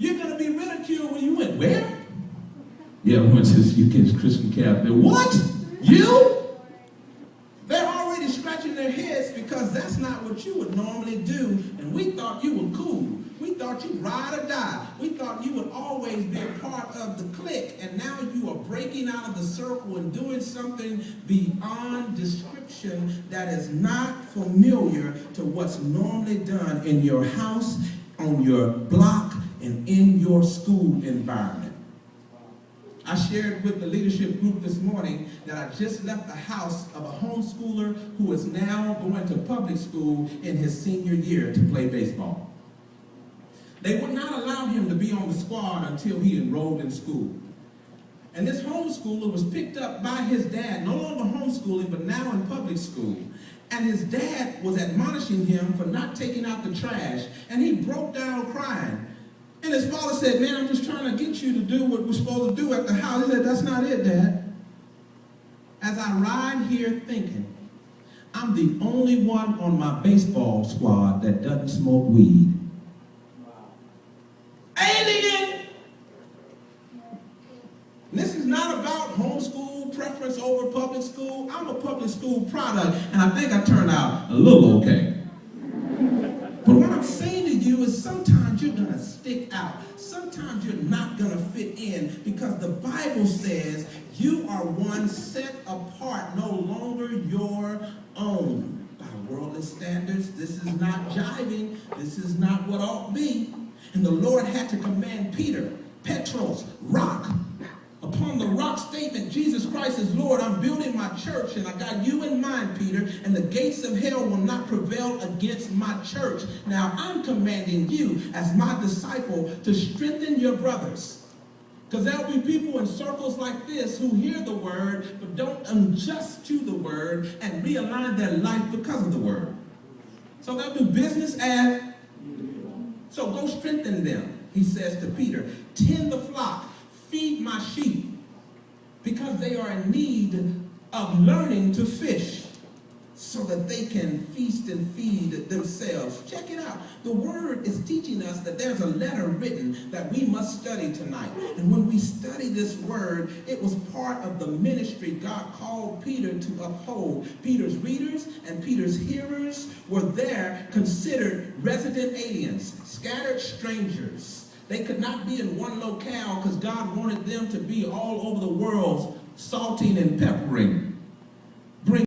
You're going to be ridiculed when you went, where? Yeah, I went to this UK Christian camp. What? You? They're already scratching their heads because that's not what you would normally do. And we thought you were cool. We thought you'd ride or die. We thought you would always be a part of the clique. And now you are breaking out of the circle and doing something beyond description that is not familiar to what's normally done in your house, on your block, and in your school environment. I shared with the leadership group this morning that I just left the house of a homeschooler who is now going to public school in his senior year to play baseball. They would not allow him to be on the squad until he enrolled in school. And this homeschooler was picked up by his dad, no longer homeschooling, but now in public school. And his dad was admonishing him for not taking out the trash, and he broke down crying. And his father said, man, I'm just trying to get you to do what we're supposed to do at the house. He said, that's not it, Dad. As I ride here thinking, I'm the only one on my baseball squad that doesn't smoke weed. Wow. Alien! This is not about homeschool preference over public school. I'm a public school product, and I think I turned out a little okay. But what I'm saying to you is sometimes you're going to stick out. Sometimes you're not going to fit in because the Bible says you are one set apart, no longer your own. By worldly standards, this is not jiving. This is not what ought to be. And the Lord had to command Peter, Petros, rock. Upon the rock statement, Jesus Christ is Lord, I'm building my church, and I got you in mind, Peter, and the gates of hell will not prevail against my church. Now, I'm commanding you as my disciple to strengthen your brothers. Because there'll be people in circles like this who hear the word, but don't adjust to the word and realign their life because of the word. So they'll do business as, so go strengthen them, he says to Peter. Tend the flock. Feed my sheep, because they are in need of learning to fish so that they can feast and feed themselves. Check it out. The word is teaching us that there's a letter written that we must study tonight. And when we study this word, it was part of the ministry God called Peter to uphold. Peter's readers and Peter's hearers were there considered resident aliens, scattered strangers. They could not be in one locale because God wanted them to be all over the world, salting and peppering.